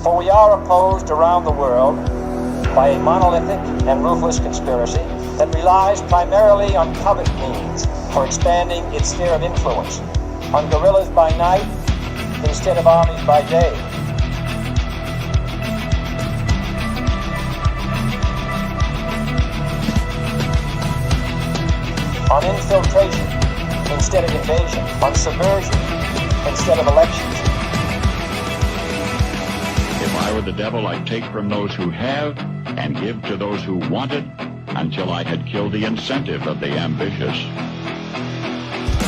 For we are opposed around the world by a monolithic and ruthless conspiracy that relies primarily on covert means for expanding its sphere of influence, on guerrillas by night instead of armies by day. On infiltration instead of invasion, on subversion instead of elections. If I were the devil, I'd take from those who have and give to those who wanted until I had killed the incentive of the ambitious.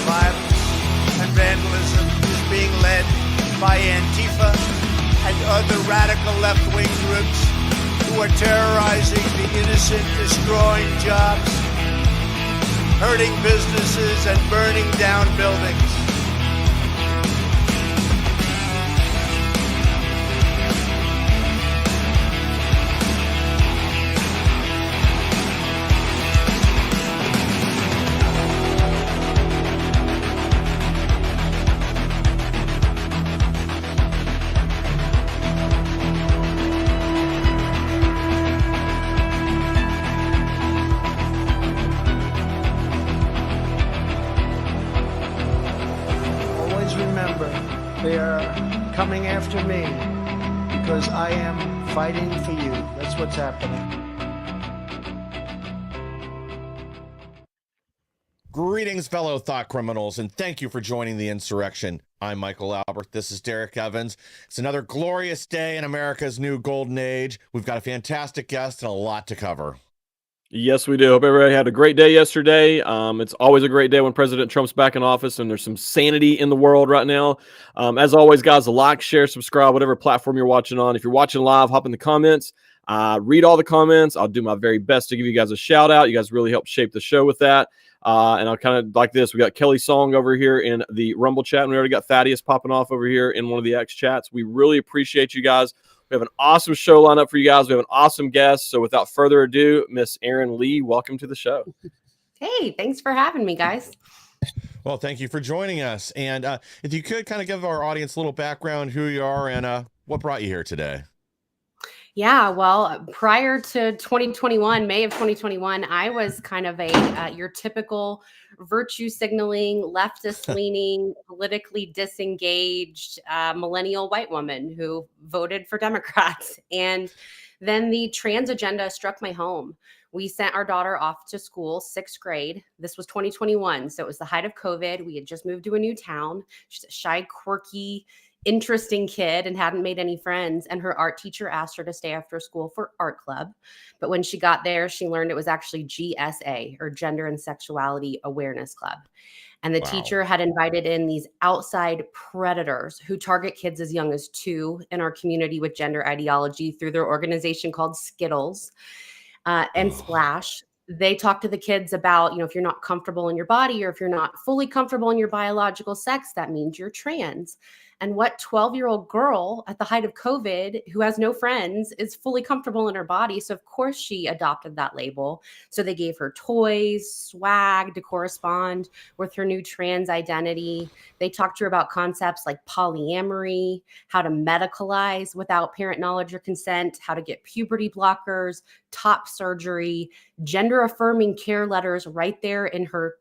Violence and vandalism is being led by Antifa and other radical left-wing groups who are terrorizing the innocent, destroying jobs, hurting businesses, and burning down buildings. They are coming after me because I am fighting for you. That's what's happening. Greetings, fellow thought criminals, and thank you for joining the Insurrection. I'm Michael Albert. This is Derek Evans. It's another glorious day in America's new golden age. We've got a fantastic guest and a lot to cover. Yes, we do. Hope everybody had a great day yesterday. It's always a great day when President Trump's back in office and there's some sanity in the world right now. As always, guys, like, share, subscribe, whatever platform you're watching on. If you're watching live, hop in the comments. Read all the comments. I'll do my very best to give you guys a shout out. You guys really helped shape the show with that. And I'll kind of like this. We got Kelly Song over here in the Rumble chat, and we already got Thaddeus popping off over here in one of the X chats. We really appreciate you guys. We have an awesome show lined up for you guys. We have an awesome guest. So without further ado, Miss Erin Lee, welcome to the show. Hey, thanks for having me, guys. Well, thank you for joining us. And if you could kind of give our audience a little background, who you are and what brought you here today. Yeah, well, prior to 2021, May of 2021, I was kind of your typical virtue signaling, leftist leaning, politically disengaged millennial white woman who voted for Democrats. And then the trans agenda struck my home. We sent our daughter off to school, 6th grade. This was 2021. So it was the height of COVID. We had just moved to a new town. She's a shy, quirky, interesting kid and hadn't made any friends. And her art teacher asked her to stay after school for art club. But when she got there, she learned it was actually GSA, or Gender and Sexuality Awareness Club. And the teacher had invited in these outside predators who target kids as young as 2 in our community with gender ideology through their organization called Skittles and Splash. They talk to the kids about, if you're not comfortable in your body or if you're not fully comfortable in your biological sex, that means you're trans. And what 12-year-old girl at the height of COVID who has no friends is fully comfortable in her body? So of course she adopted that label. So they gave her toys, swag to correspond with her new trans identity. They talked to her about concepts like polyamory, how to medicalize without parent knowledge or consent, how to get puberty blockers, top surgery, gender affirming care letters right there in her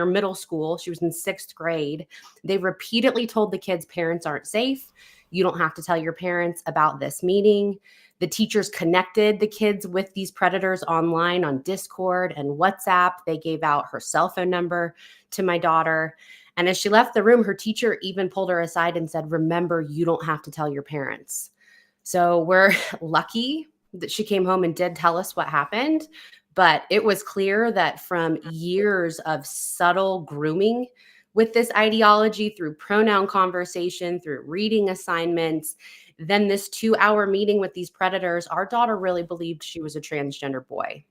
middle school. She was in 6th grade. They repeatedly told the kids parents aren't safe. You don't have to tell your parents about this meeting. The teachers connected the kids with these predators online on Discord and WhatsApp. They gave out her cell phone number to my daughter. And as she left the room, her teacher even pulled her aside and said, remember, you don't have to tell your parents. So we're lucky that she came home and did tell us what happened. But it was clear that from years of subtle grooming with this ideology through pronoun conversation, through reading assignments, then this 2-hour meeting with these predators, our daughter really believed she was a transgender boy.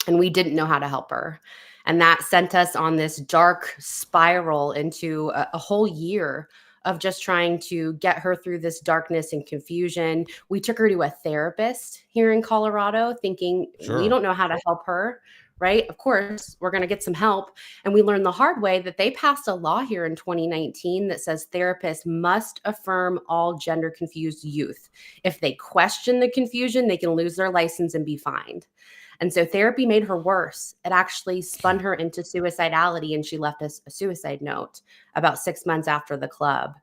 And we didn't know how to help her. And that sent us on this dark spiral into a whole year of just trying to get her through this darkness and confusion. We took her to a therapist here in Colorado thinking we don't know how to help her. right? Of course, we're going to get some help. And we learned the hard way that they passed a law here in 2019 that says therapists must affirm all gender confused youth. If they question the confusion, they can lose their license and be fined. And so therapy made her worse. It actually spun her into suicidality, and she left us a suicide note about 6 months after the club.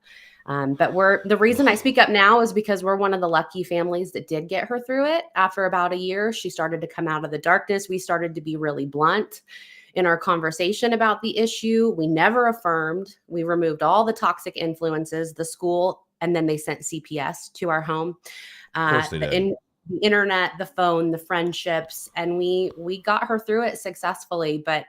But the reason I speak up now is because we're one of the lucky families that did get her through it. After about a year, she started to come out of the darkness. We started to be really blunt in our conversation about the issue. We never affirmed. We removed all the toxic influences, the school, and then they sent CPS to our home. Of course they did. The internet, the phone, the friendships, and we got her through it successfully. But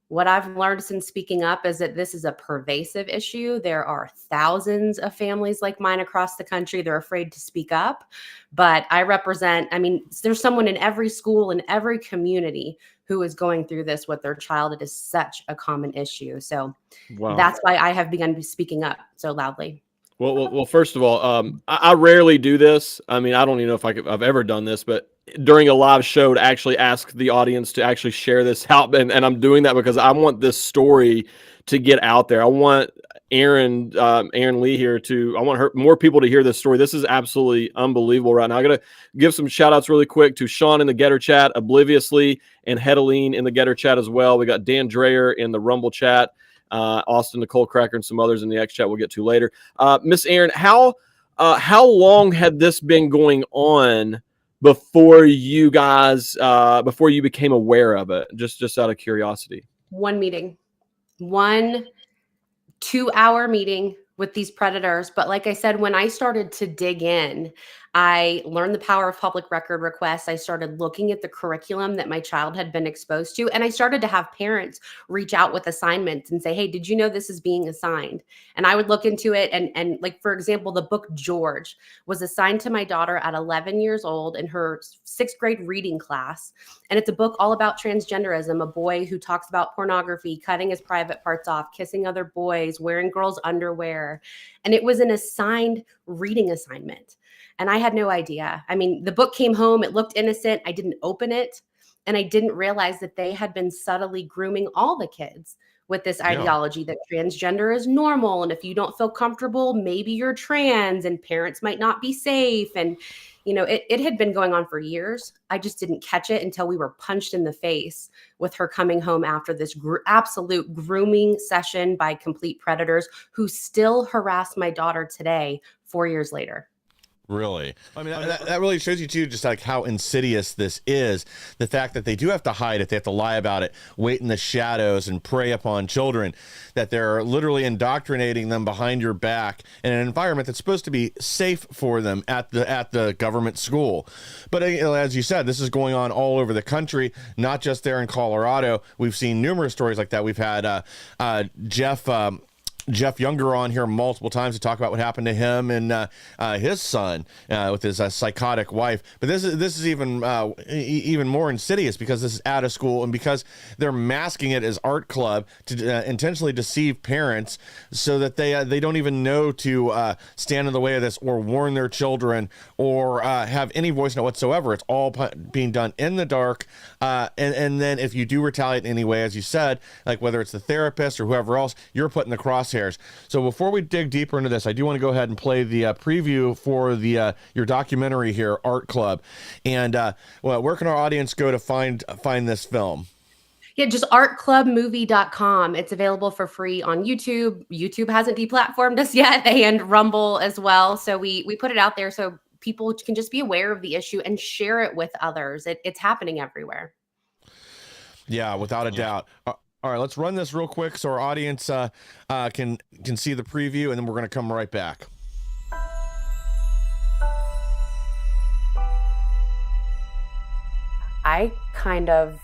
what I've learned since speaking up is that this is a pervasive issue. There are thousands of families like mine across the country. They're afraid to speak up, but there's someone in every school, in every community who is going through this with their child. It is such a common issue. So That's why I have begun speaking up so loudly. Well, first of all, I rarely do this. I mean, I don't even know if I've ever done this, but during a live show to actually ask the audience to actually share this out. And I'm doing that because I want this story to get out there. I want Aaron Lee here I want more people to hear this story. This is absolutely unbelievable right now. I got to give some shout outs really quick to Sean in the Getter chat, Obliviously, and Hedeline in the Getter chat as well. We got Dan Dreyer in the Rumble chat. Austin, Nicole Cracker, and some others in the X chat we'll get to later. Miss Aaron, how long had this been going on before you became aware of it? Just out of curiosity. One meeting, 1 2-hour meeting with these predators. But like I said, when I started to dig in, I learned the power of public record requests. I started looking at the curriculum that my child had been exposed to. And I started to have parents reach out with assignments and say, hey, did you know this is being assigned? And I would look into it. And like, for example, the book George was assigned to my daughter at 11 years old in her 6th grade reading class. And it's a book all about transgenderism, a boy who talks about pornography, cutting his private parts off, kissing other boys, wearing girls' underwear. And it was an assigned reading assignment. And I had no idea. I mean, the book came home, it looked innocent. I didn't open it. And I didn't realize that they had been subtly grooming all the kids with this ideology that transgender is normal. And if you don't feel comfortable, maybe you're trans and parents might not be safe. And, it had been going on for years. I just didn't catch it until we were punched in the face with her coming home after this absolute grooming session by complete predators who still harass my daughter today, 4 years later. Really? I mean, that really shows you, too, just like how insidious this is. The fact that they do have to hide it, they have to lie about it, wait in the shadows and prey upon children, that they're literally indoctrinating them behind your back in an environment that's supposed to be safe for them at the government school. But as you said, this is going on all over the country, not just there in Colorado. We've seen numerous stories like that. We've had Jeff Younger on here multiple times to talk about what happened to him and his son with his psychotic wife. But this is even more insidious because this is out of school and because they're masking it as art club to intentionally deceive parents so that they don't even know to stand in the way of this or warn their children or have any voice in it whatsoever. It's all being done in the dark. And then if you do retaliate in any way, as you said, like whether it's the therapist or whoever else, you're put in the crosshairs. So before we dig deeper into this, I do want to go ahead and play the preview for your documentary here, Art Club. And where can our audience go to find this film? Yeah, just artclubmovie.com. It's available for free on YouTube. YouTube hasn't deplatformed us yet, and Rumble as well. So we put it out there so people can just be aware of the issue and share it with others. It's happening everywhere. Yeah, without a doubt. All right, let's run this real quick so our audience can see the preview, and then we're going to come right back. I kind of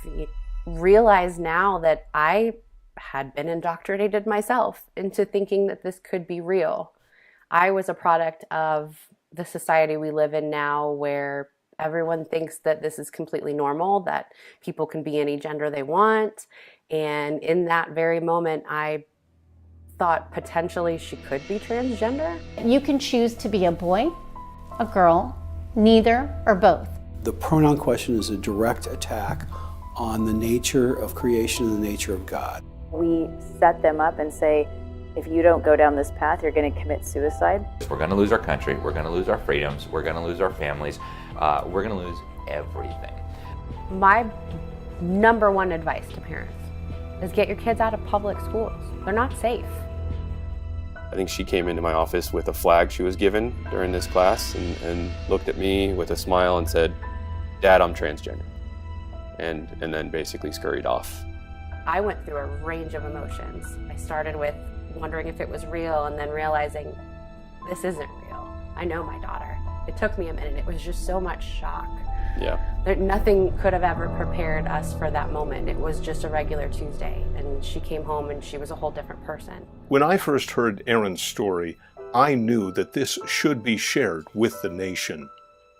realize now that I had been indoctrinated myself into thinking that this could be real. I was a product of the society we live in now where everyone thinks that this is completely normal, that people can be any gender they want. And in that very moment, I thought potentially she could be transgender. You can choose to be a boy, a girl, neither, or both. The pronoun question is a direct attack on the nature of creation and the nature of God. We set them up and say, if you don't go down this path, you're going to commit suicide. We're going to lose our country, we're going to lose our freedoms, we're going to lose our families, we're going to lose everything. My number one advice to parents is get your kids out of public schools. They're not safe. I think she came into my office with a flag she was given during this class and looked at me with a smile and said, "Dad, I'm transgender," and then basically scurried off. I went through a range of emotions. I started with wondering if it was real and then realizing this isn't real. I know my daughter. It took me a minute. It was just so much shock. Yeah. Nothing could have ever prepared us for that moment. It was just a regular Tuesday, and she came home and she was a whole different person. When I first heard Erin's story, I knew that this should be shared with the nation.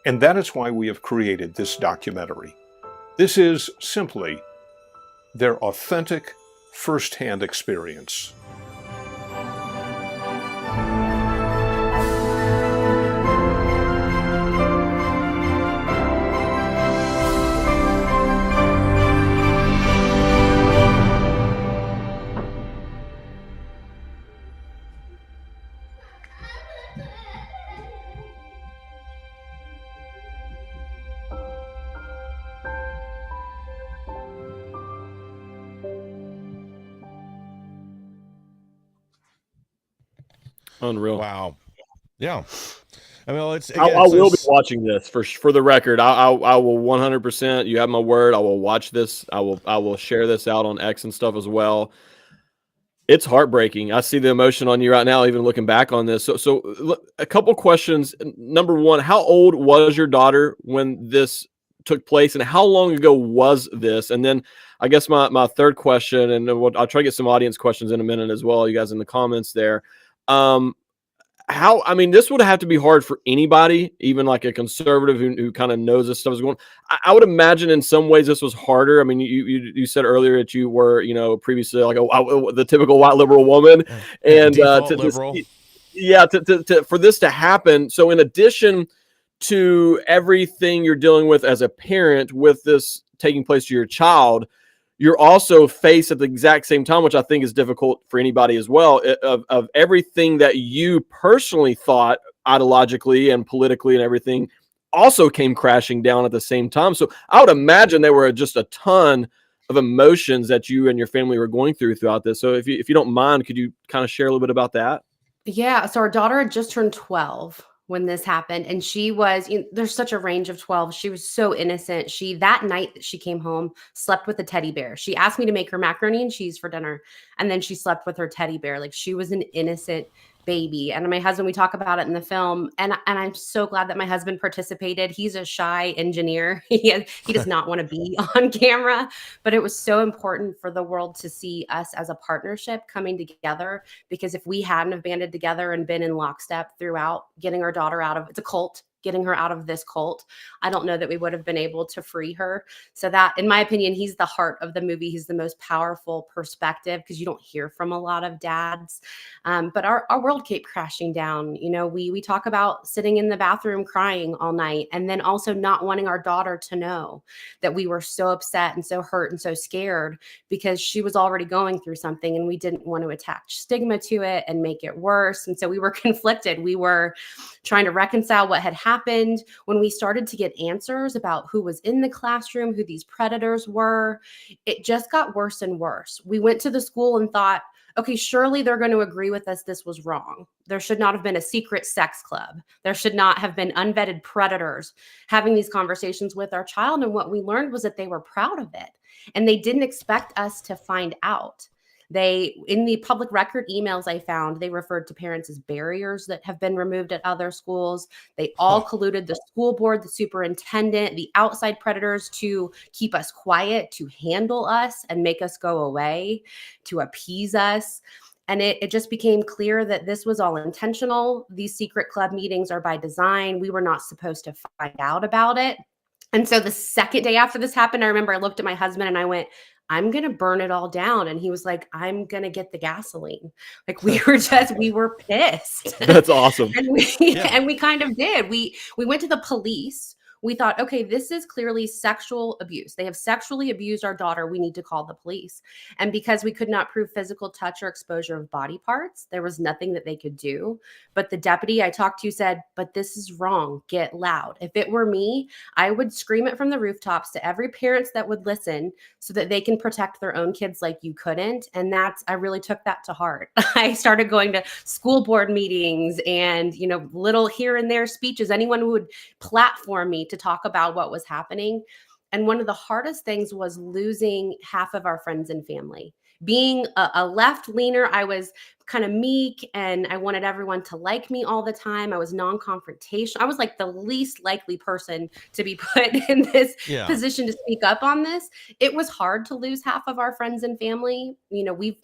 And that is why we have created this documentary. This is simply their authentic, first-hand experience. Unreal. Wow. Yeah. I mean, I will be watching this for the record. I will 100%. You have my word. I will watch this. I will share this out on X and stuff as well. It's heartbreaking. I see the emotion on you right now, even looking back on this. So look, a couple questions. Number one, how old was your daughter when this took place, and how long ago was this? And then I guess my third question, and I'll try to get some audience questions in a minute as well, you guys in the comments there. This would have to be hard for anybody, even like a conservative who kind of knows this stuff is going on. I would imagine in some ways this was harder. I mean, you said earlier that you were, previously like the typical white liberal woman, and liberal. For this to happen. So in addition to everything you're dealing with as a parent with this taking place to your child, you're also faced at the exact same time, which I think is difficult for anybody as well, of everything that you personally thought ideologically and politically and everything also came crashing down at the same time. So I would imagine there were just a ton of emotions that you and your family were going through throughout this. So if you don't mind, could you kind of share a little bit about that? Yeah. So our daughter had just turned 12 when this happened. And she was, there's such a range of 12. She was so innocent. That night that she came home, slept with a teddy bear. She asked me to make her macaroni and cheese for dinner. And then she slept with her teddy bear. Like, she was an innocent baby. And my husband, we talk about it in the film. And I'm so glad that my husband participated. He's a shy engineer. He does not want to be on camera, but it was so important for the world to see us as a partnership coming together, because if we hadn't have banded together and been in lockstep throughout getting our daughter out of, it's a cult, getting her out of this cult, I don't know that we would have been able to free her. So that, in my opinion, he's the heart of the movie. He's the most powerful perspective, because you don't hear from a lot of dads. But our world kept crashing down. We talk about sitting in the bathroom crying all night, and then also not wanting our daughter to know that we were so upset and so hurt and so scared, because she was already going through something, and we didn't want to attach stigma to it and make it worse. And so we were conflicted. We were trying to reconcile what had happened. When we started to get answers about who was in the classroom, who these predators were, it just got worse and worse. We went to the school and thought, okay, surely they're going to agree with us this was wrong. There should not have been a secret sex club. There should not have been unvetted predators having these conversations with our child. And what we learned was that they were proud of it, and they didn't expect us to find out. In the public record emails I found, they referred to parents as barriers that have been removed at other schools. They all colluded the school board, the superintendent, the outside predators to keep us quiet, to handle us and make us go away, to appease us. And it just became clear that this was all intentional. These secret club meetings are by design. We were not supposed to find out about it. And so the second day after this happened, I remember I looked at my husband and I went, I'm going to burn it all down. And he was like, I'm going to get the gasoline. Like, we were pissed. That's awesome. And we kind of did. We went to the police. we thought, okay, this is clearly sexual abuse. They have sexually abused our daughter. We need to call the police. And because we could not prove physical touch or exposure of body parts, there was nothing that they could do. But the deputy I talked to said, but this is wrong. Get loud. If it were me, I would scream it from the rooftops to every parent that would listen so that they can protect their own kids like you couldn't. And I really took that to heart. I started going to school board meetings and, little here and there speeches, anyone who would platform me to talk about what was happening. And one of the hardest things was losing half of our friends and family. Being a left leaner, I was kind of meek and I wanted everyone to like me all the time. I was non-confrontational. I was like the least likely person to be put in this position to speak up on this. It was hard to lose half of our friends and family.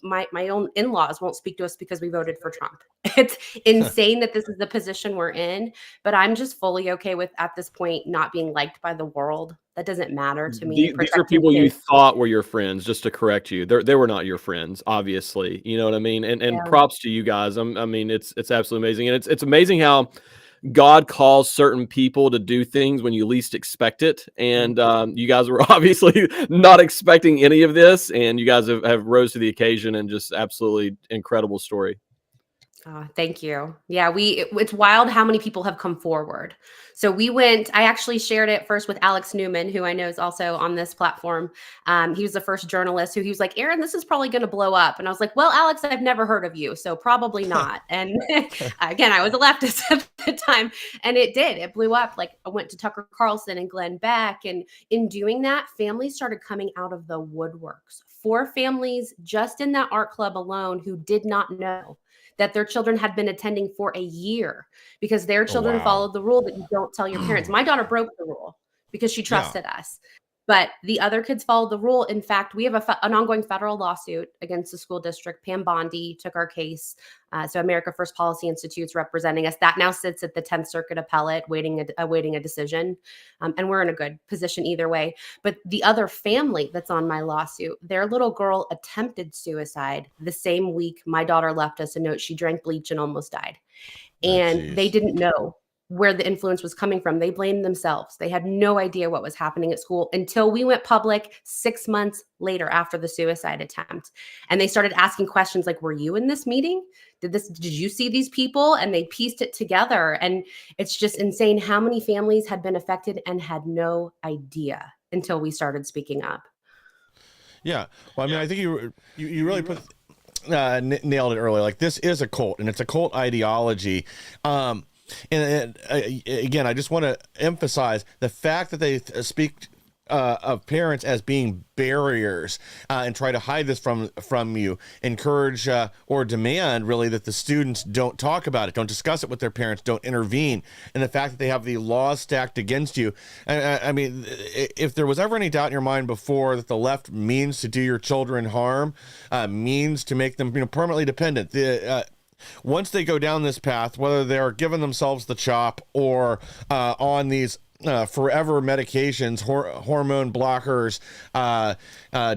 My own in-laws won't speak to us because we voted for Trump. It's insane that this is the position we're in, but I'm just fully okay with, at this point, not being liked by the world. That doesn't matter to me. These are people you thought were your friends, just to correct you. They were not your friends, obviously. You know what I mean? And props to you guys. I mean, it's absolutely amazing. And it's amazing how God calls certain people to do things when you least expect it. And you guys were obviously not expecting any of this. And you guys have rose to the occasion, and just absolutely incredible story. Thank you. Yeah, it's wild how many people have come forward. So I actually shared it first with Alex Newman, who I know is also on this platform. He was the first journalist he was like, Erin, this is probably going to blow up. And I was like, well, Alex, I've never heard of you, so probably not. And again, I was a leftist at the time, and it did. It blew up. Like, I went to Tucker Carlson and Glenn Beck. And in doing that, families started coming out of the woodworks. 4 families just in that art club alone who did not know that their children had been attending for a year because their children followed the rule that you don't tell your parents. My daughter broke the rule because she trusted us. But the other kids followed the rule. In fact, we have an ongoing federal lawsuit against the school district. Pam Bondi took our case. So America First Policy Institute's representing us. That now sits at the 10th Circuit Appellate, awaiting a decision. And we're in a good position either way. But the other family that's on my lawsuit, their little girl attempted suicide the same week my daughter left us a note. She drank bleach and almost died. And they didn't know where the influence was coming from. They blamed themselves. They had no idea what was happening at school until we went public 6 months later after the suicide attempt. And they started asking questions like, were you in this meeting? Did you see these people? And they pieced it together. And it's just insane how many families had been affected and had no idea until we started speaking up. Yeah. Well, I mean, I think you really nailed it earlier. Like, this is a cult, and it's a cult ideology. And again, I just want to emphasize the fact that they speak of parents as being barriers and try to hide this from you, encourage or demand really that the students don't talk about it, don't discuss it with their parents, don't intervene. And the fact that they have the laws stacked against you. I mean, if there was ever any doubt in your mind before that the left means to do your children harm, means to make them permanently dependent, once they go down this path, whether they're giving themselves the chop or on these forever medications, hormone blockers,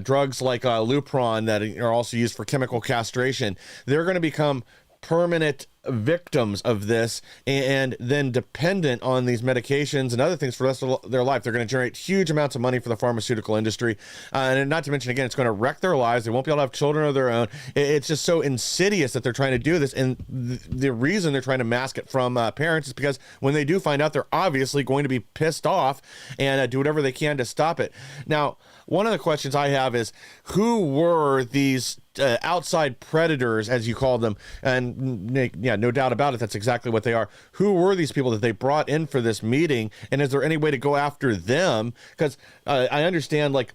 drugs like Lupron that are also used for chemical castration, they're going to become permanent victims of this and then dependent on these medications and other things for the rest of their life. They're going to generate huge amounts of money for the pharmaceutical industry. And not to mention, again, it's going to wreck their lives. They won't be able to have children of their own. It's just so insidious that they're trying to do this. And the reason they're trying to mask it from parents is because when they do find out, they're obviously going to be pissed off and do whatever they can to stop it. Now, one of the questions I have is, who were these outside predators, as you call them? And yeah, no doubt about it, that's exactly what they are. Who were these people that they brought in for this meeting? And is there any way to go after them? Because I understand, like,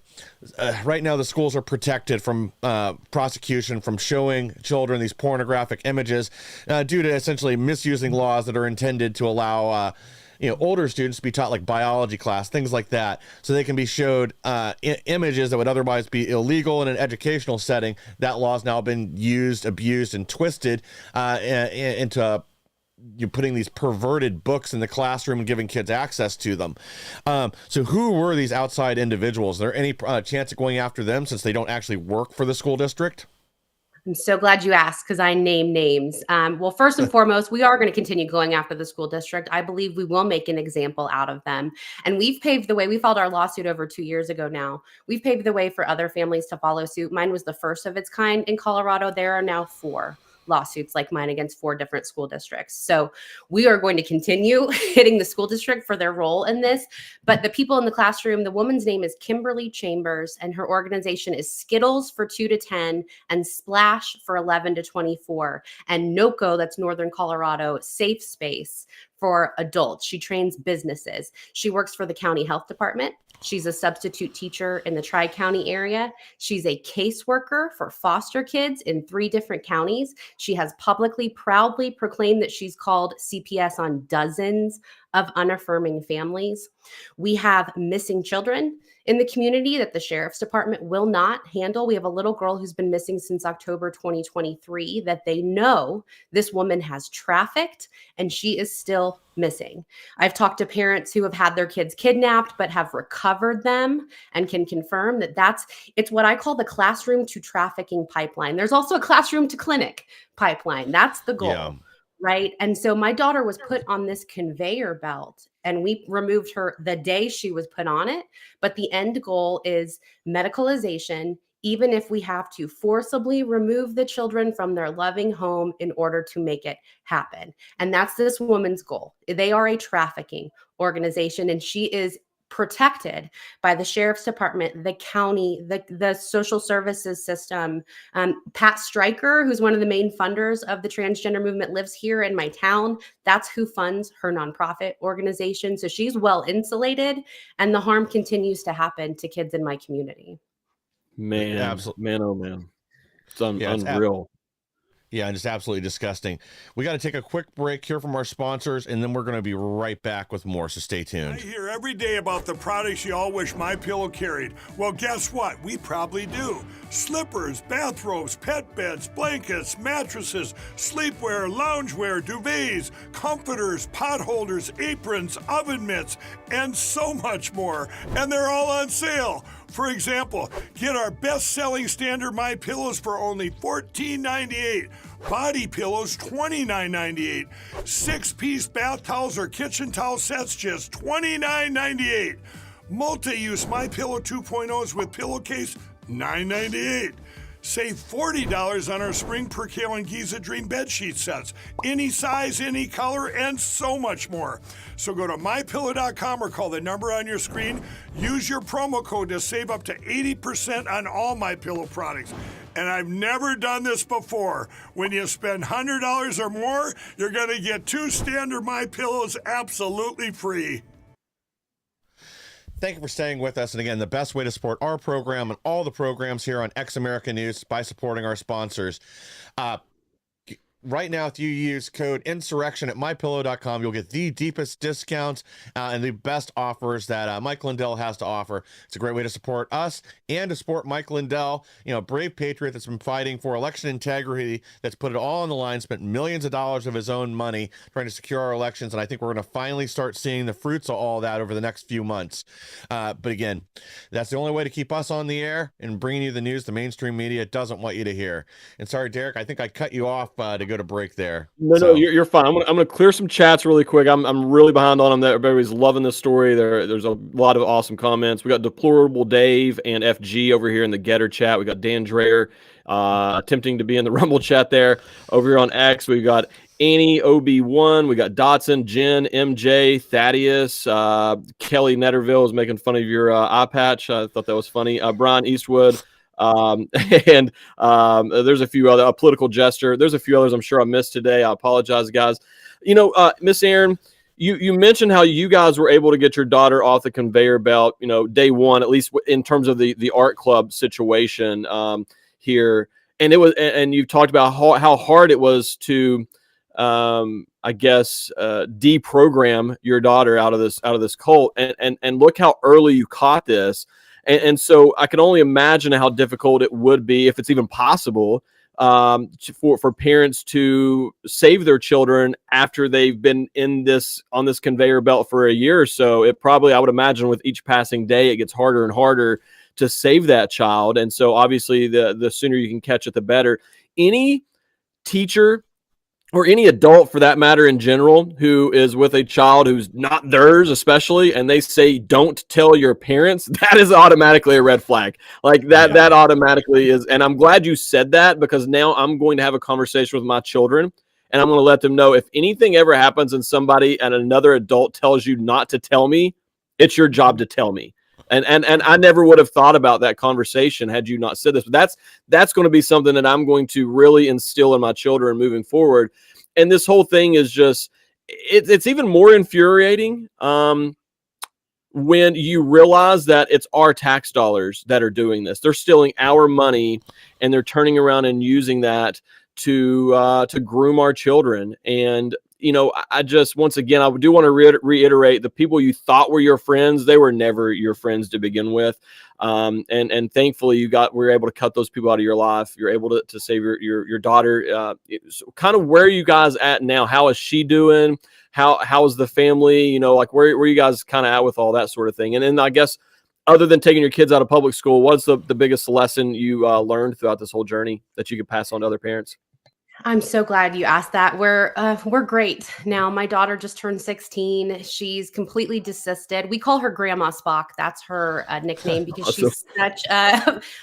right now the schools are protected from prosecution from showing children these pornographic images due to essentially misusing laws that are intended to allow older students to be taught like biology class, things like that, so they can be showed images that would otherwise be illegal in an educational setting. That law has now been used, abused, and twisted into putting these perverted books in the classroom and giving kids access to them. So who were these outside individuals? Is there any chance of going after them since they don't actually work for the school district? I'm so glad you asked because I name names. Well, first and foremost, we are going to continue going after the school district. I believe we will make an example out of them. And we've paved the way. We filed our lawsuit over 2 years ago now. We've paved the way for other families to follow suit. Mine was the first of its kind in Colorado. There are now 4 lawsuits like mine against 4 different school districts. So we are going to continue hitting the school district for their role in this. But the people in the classroom, the woman's name is Kimberly Chambers, and her organization is Skittles for 2 to 10 and Splash for 11 to 24. And NOCO, that's Northern Colorado, Safe Space for adults. She trains businesses. She works for the county health department. She's a substitute teacher in the Tri-County area. She's a caseworker for foster kids in 3 different counties. She has publicly, proudly proclaimed that she's called CPS on dozens of unaffirming families. We have missing children in the community that the sheriff's department will not handle. We have a little girl who's been missing since October 2023 that they know this woman has trafficked, and she is still missing. I've talked to parents who have had their kids kidnapped but have recovered them and can confirm that it's what I call the classroom to trafficking pipeline. There's also a classroom to clinic pipeline. That's the goal. Yeah. Right. And so my daughter was put on this conveyor belt, and we removed her the day she was put on it. But the end goal is medicalization, even if we have to forcibly remove the children from their loving home in order to make it happen. And that's this woman's goal. They are a trafficking organization, and she is protected by the sheriff's department, the county, the social services system. Pat Stryker, who's one of the main funders of the transgender movement, lives here in my town. That's who funds her nonprofit organization. So she's well insulated, and the harm continues to happen to kids in my community. Man, Absolutely. man, oh man. It's unreal. Yeah, and it's absolutely disgusting. We got to take a quick break here from our sponsors, and then we're going to be right back with more, so stay tuned. I hear every day about the products you all wish MyPillow carried. Well, guess what? We probably do. Slippers, bathrobes, pet beds, blankets, mattresses, sleepwear, loungewear, duvets, comforters, pot holders, aprons, oven mitts, and so much more. And they're all on sale. For example, get our best-selling standard MyPillows for only $14.98. Body pillows, $29.98. 6-piece bath towels or kitchen towel sets, just $29.98. Multi-use MyPillow 2.0s with pillowcase, $9.98. Save $40 on our Spring Percale and Giza Dream bedsheet sets. Any size, any color, and so much more. So go to MyPillow.com or call the number on your screen. Use your promo code to save up to 80% on all MyPillow products. And I've never done this before. When you spend $100 or more, you're going to get 2 standard MyPillows absolutely free. Thank you for staying with us. And again, the best way to support our program and all the programs here on X America News by supporting our sponsors. Right now, if you use code Insurrection at mypillow.com, you'll get the deepest discounts and the best offers that Mike Lindell has to offer. It's a great way to support us and to support Mike Lindell, a brave patriot that's been fighting for election integrity, that's put it all on the line, spent millions of dollars of his own money trying to secure our elections. And I think we're going to finally start seeing the fruits of all that over the next few months. But again, that's the only way to keep us on the air and bringing you the news the mainstream media doesn't want you to hear. And sorry, Derek, I think I cut you off to go to break there. No, you're fine. I'm gonna clear some chats really quick. I'm really behind on them. That everybody's loving this story. There's a lot of awesome comments. We got Deplorable Dave and FG over here in the Getter chat. We got Dan Dreyer attempting to be in the Rumble chat there. Over here on X, we got Annie OB1. We got Dotson, Jen, MJ, Thaddeus, Kelly Netterville is making fun of your eye patch. I thought that was funny. Brian Eastwood. And there's a few other, a political jester. There's a few others I'm sure I missed today. I apologize, guys. Miss Aaron, you mentioned how you guys were able to get your daughter off the conveyor belt, day one, at least in terms of the art club situation here. And and you've talked about how hard it was to, deprogram your daughter out of this cult. And look how early you caught this. And so I can only imagine how difficult it would be, if it's even possible, for parents to save their children after they've been on this conveyor belt for a year or so. It probably, I would imagine, with each passing day, it gets harder and harder to save that child. And so obviously the sooner you can catch it, the better. any teacher or any adult for that matter in general who is with a child who's not theirs especially, and they say don't tell your parents, that is automatically a red flag. Like that automatically is. And I'm glad you said that, because now I'm going to have a conversation with my children, and I'm going to let them know if anything ever happens and somebody and another adult tells you not to tell me, it's your job to tell me. And I never would have thought about that conversation had you not said this. But that's going to be something that I'm going to really instill in my children moving forward. And this whole thing is just, it's even more infuriating when you realize that it's our tax dollars that are doing this. They're stealing our money, and they're turning around and using that to groom our children. And I just, once again, I do want to reiterate, the people you thought were your friends, they were never your friends to begin with. And thankfully we were able to cut those people out of your life. You're able to save your daughter. So kind of where are you guys at now? How is she doing? How is the family? Like where are you guys kind of at with all that sort of thing? And then I guess, other than taking your kids out of public school, what's the biggest lesson you learned throughout this whole journey that you could pass on to other parents? I'm so glad you asked that. We're great now. My daughter just turned 16. She's completely desisted. We call her Grandma Spock. That's her nickname, because Awesome. she's such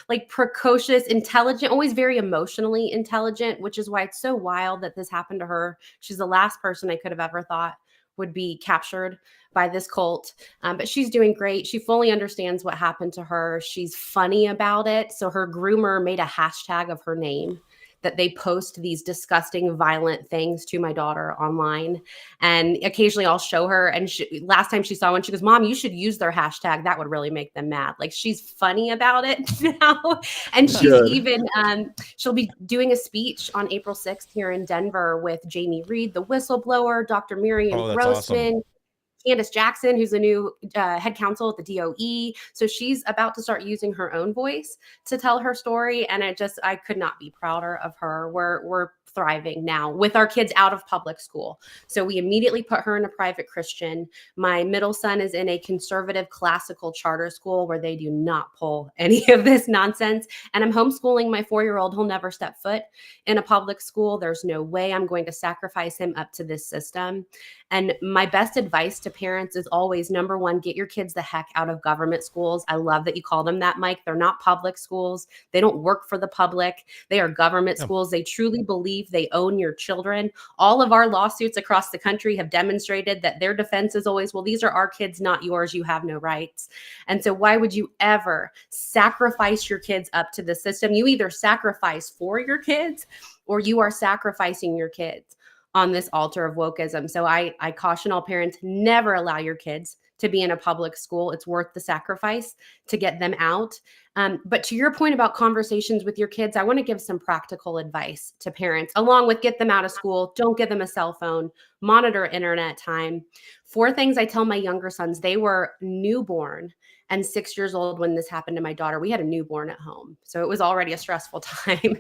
like precocious, intelligent, always very emotionally intelligent, which is why it's so wild that this happened to her. She's the last person I could have ever thought would be captured by this cult. But she's doing great. She fully understands what happened to her. She's funny about it. So her groomer made a hashtag of her name that they post these disgusting, violent things to my daughter online. And occasionally I'll show her. And last time she saw one, she goes, "Mom, you should use their hashtag. That would really make them mad." Like, she's funny about it now. And she's even, she'll be doing a speech on April 6th here in Denver with Jamie Reed, the whistleblower, Dr. Miriam Grossman, awesome. Candace Jackson, who's the new head counsel at the DOE. So she's about to start using her own voice to tell her story. And I could not be prouder of her. We're thriving now with our kids out of public school. So we immediately put her in a private Christian. My middle son is in a conservative classical charter school where they do not pull any of this nonsense. And I'm homeschooling my 4-year-old. He'll never step foot in a public school. There's no way I'm going to sacrifice him up to this system. And my best advice to parents is always, number one, get your kids the heck out of government schools. I love that you call them that, Mike. They're not public schools. They don't work for the public. They are government schools. They truly believe they own your children. All of our lawsuits across the country have demonstrated that their defense is always, well, these are our kids, not yours. You have no rights. And so why would you ever sacrifice your kids up to the system? You either sacrifice for your kids or you are sacrificing your kids on this altar of wokeism. So I caution all parents, never allow your kids to be in a public school. It's worth the sacrifice to get them out. But to your point about conversations with your kids, I want to give some practical advice to parents, along with get them out of school. Don't give them a cell phone, monitor internet time. 4 things I tell my younger sons. They were newborn and 6 years old when this happened to my daughter. We had a newborn at home. So it was already a stressful time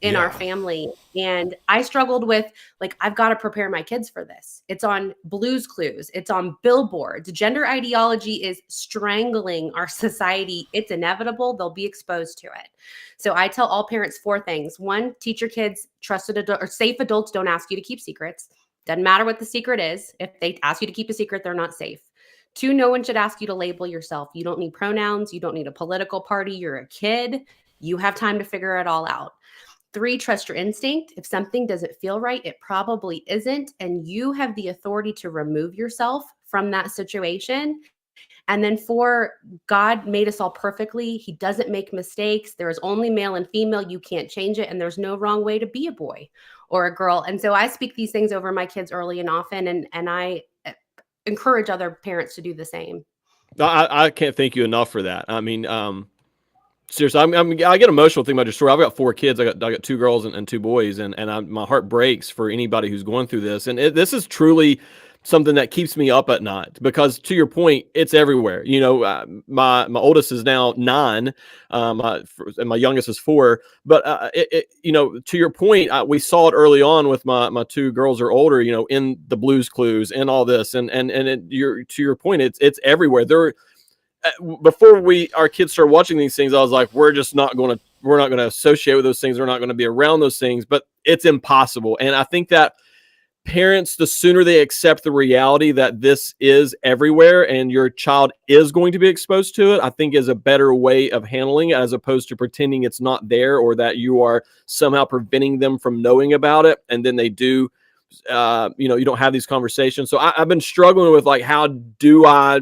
in our family. And I struggled with, like, I've got to prepare my kids for this. It's on Blue's Clues. It's on billboards. Gender ideology is strangling our society. It's inevitable. They'll be exposed to it. So I tell all parents 4 things. 1, teach your kids trusted or safe adults don't ask you to keep secrets. Doesn't matter what the secret is. If they ask you to keep a secret, they're not safe. 2, no one should ask you to label yourself. You don't need pronouns. You don't need a political party. You're a kid. You have time to figure it all out. 3, trust your instinct. If something doesn't feel right, it probably isn't. And you have the authority to remove yourself from that situation. And then 4, God made us all perfectly. He doesn't make mistakes. There is only male and female. You can't change it. And there's no wrong way to be a boy or a girl. And so I speak these things over my kids early and often. And I encourage other parents to do the same. I can't thank you enough for that. I mean, seriously, I get emotional thinking about your story. I've got 4 kids. I got 2 girls and 2 boys, and my heart breaks for anybody who's going through this. And this is truly something that keeps me up at night, because to your point, it's everywhere. My oldest is now 9, and my youngest is 4. But to your point, we saw it early on with my 2 girls are older. In the Blue's Clues and all this, and to your point, it's everywhere. Before our kids started watching these things, I was like, we're just not going to to associate with those things. We're not going to be around those things, but it's impossible. And I think that parents, the sooner they accept the reality that this is everywhere and your child is going to be exposed to it, I think is a better way of handling it, as opposed to pretending it's not there or that you are somehow preventing them from knowing about it. And then they do, you don't have these conversations. So I've been struggling with, like, how do I,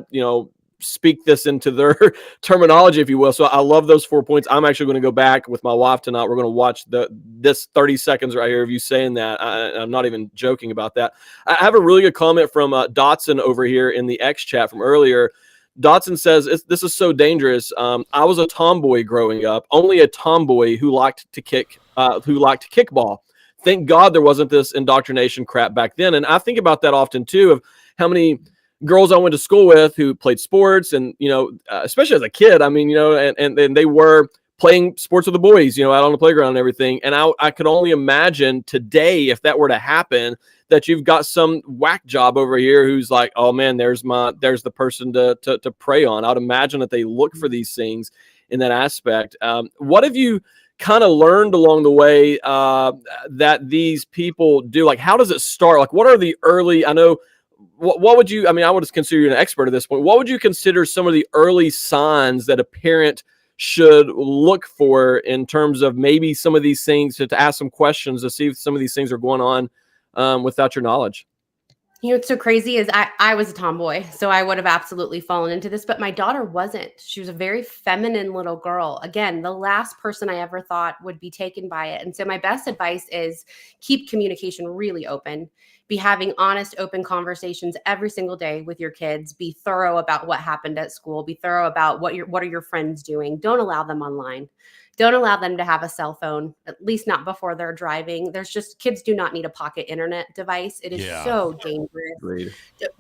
speak this into their terminology, if you will. So I love those 4 points. I'm actually going to go back with my wife tonight. We're going to watch this 30 seconds right here of you saying that. I'm not even joking about that. I have a really good comment from Dotson over here in the X chat from earlier. Dotson says, this is so dangerous. I was a tomboy growing up, only a tomboy who liked to kickball. Thank God there wasn't this indoctrination crap back then. And I think about that often too, of how many girls I went to school with who played sports, and, especially as a kid, and they were playing sports with the boys, out on the playground and everything. And I could only imagine today, if that were to happen, that you've got some whack job over here who's like, oh man, there's the person to prey on. I'd imagine that they look for these things in that aspect. What have you kind of learned along the way that these people do? Like, how does it start? Like, what are the early, what would you, I would consider you an expert at this point. What would you consider some of the early signs that a parent should look for in terms of maybe some of these things, to ask some questions to see if some of these things are going on without your knowledge? What's so crazy is I was a tomboy, so I would have absolutely fallen into this, but my daughter wasn't. She was a very feminine little girl. Again, the last person I ever thought would be taken by it. And so my best advice is keep communication really open. Be having honest, open conversations every single day with your kids. Be thorough about what happened at school. Be thorough about what are your friends doing. Don't allow them online. Don't allow them to have a cell phone, at least not before they're driving. Kids do not need a pocket internet device. It is so dangerous. Agreed.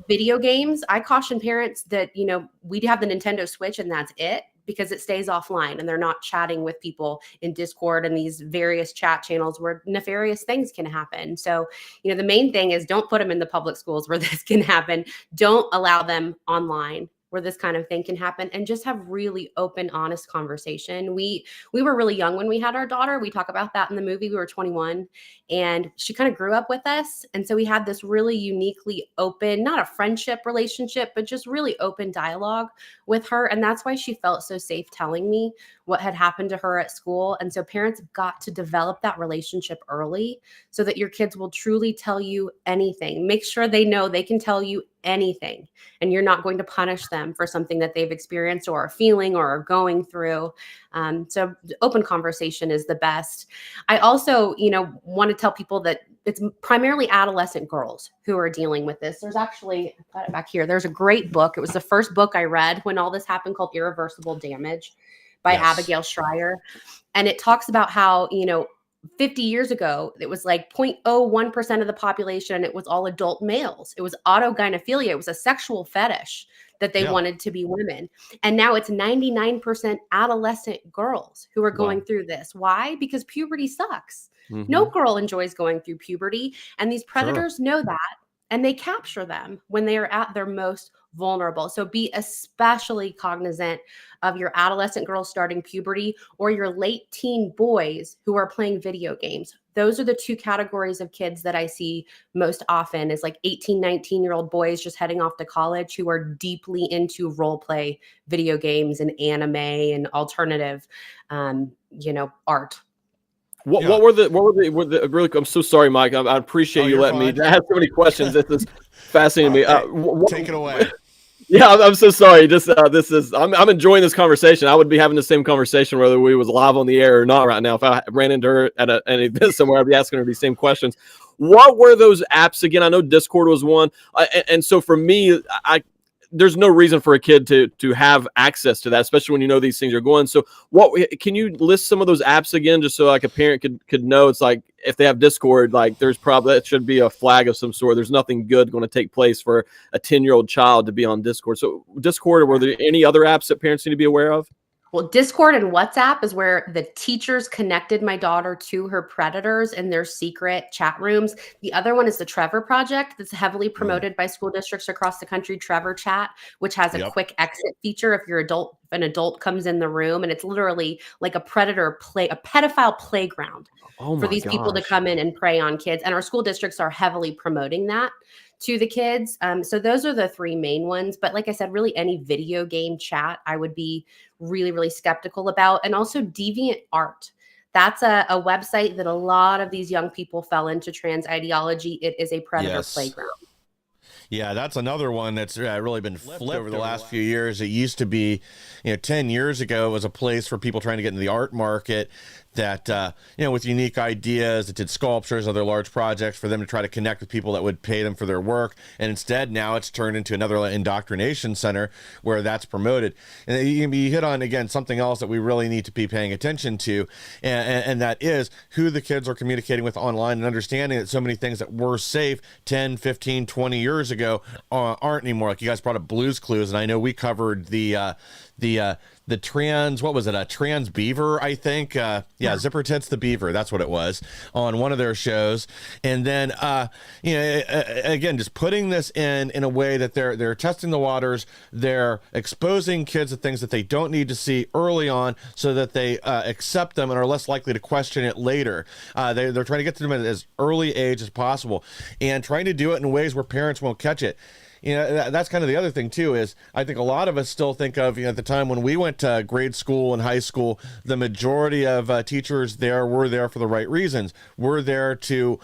Video games, I caution parents that, we have the Nintendo Switch and that's it, because it stays offline and they're not chatting with people in Discord and these various chat channels where nefarious things can happen. So, the main thing is don't put them in the public schools where this can happen. Don't allow them online where this kind of thing can happen, and just have really open, honest conversation. We were really young when we had our daughter. We talk about that in the movie. We were 21 and she kind of grew up with us. And so we had this really uniquely open, not a friendship relationship, but just really open dialogue with her. And that's why she felt so safe telling me what had happened to her at school. And so parents have got to develop that relationship early so that your kids will truly tell you anything. Make sure they know they can tell you anything and you're not going to punish them for something that they've experienced or are feeling or are going through. So open conversation is the best. I also, want to tell people that it's primarily adolescent girls who are dealing with this. There's actually, I've got it back here. There's a great book. It was the first book I read when all this happened, called Irreversible Damage by Abigail Schreier. And it talks about how, 50 years ago, it was like 0.01% of the population, and it was all adult males. It was autogynephilia. It was a sexual fetish that they wanted to be women. And now it's 99% adolescent girls who are going through this. Why? Because puberty sucks. Mm-hmm. No girl enjoys going through puberty. And these predators know that, and they capture them when they are at their most vulnerable. So be especially cognizant of your adolescent girls starting puberty, or your late teen boys who are playing video games. Those are the two categories of kids that I see most often, is like 18, 19-year-old boys just heading off to college who are deeply into role play video games and anime and alternative, art. What were the really? I'm so sorry, Mike. I appreciate you letting me. I have so many questions. This is fascinating me. Take it away. Yeah, I'm so sorry. I'm enjoying this conversation. I would be having the same conversation whether we was live on the air or not right now. If I ran into her at an event somewhere, I'd be asking her these same questions. What were those apps again? I know Discord was one, and so for me, there's no reason for a kid to have access to that, especially when these things are going. So what can you list some of those apps again, just so like a parent could know? It's like, if they have Discord, like there's probably, that should be a flag of some sort. There's nothing good going to take place for a 10-year-old child to be on Discord. So Discord, or were there any other apps that parents need to be aware of? Well, Discord and WhatsApp is where the teachers connected my daughter to her predators in their secret chat rooms. The other one is the Trevor Project, that's heavily promoted by school districts across the country, Trevor Chat, which has a quick exit feature. If your adult an adult comes in the room, and it's literally like a pedophile playground for these people to come in and prey on kids. And our school districts are heavily promoting that to the kids. So those are the three main ones. But like I said, really any video game chat, I would be really, really skeptical about. And also deviant art. That's a website that a lot of these young people fell into trans ideology. It is a predator playground. Yeah, that's another one that's really been flipped over the last few years. It used to be, 10 years ago, it was a place for people trying to get into the art market that, with unique ideas, that did sculptures, other large projects for them to try to connect with people that would pay them for their work. And instead, now it's turned into another indoctrination center where that's promoted. And you hit on, again, something else that we really need to be paying attention to, and that is who the kids are communicating with online, and understanding that so many things that were safe 10, 15, 20 years ago aren't anymore. Like you guys brought up Blue's Clues, and I know we covered the trans, what was it, a trans beaver, I think. Zipper Tits the Beaver, that's what it was, on one of their shows. And then, again, just putting this in a way that they're testing the waters, they're exposing kids to things that they don't need to see early on so that they accept them and are less likely to question it later. They're trying to get to them at as early age as possible, and trying to do it in ways where parents won't catch it. That's kind of the other thing too, is I think a lot of us still think of, at the time when we went to grade school and high school, the majority of teachers there were there for the right reasons. We're there to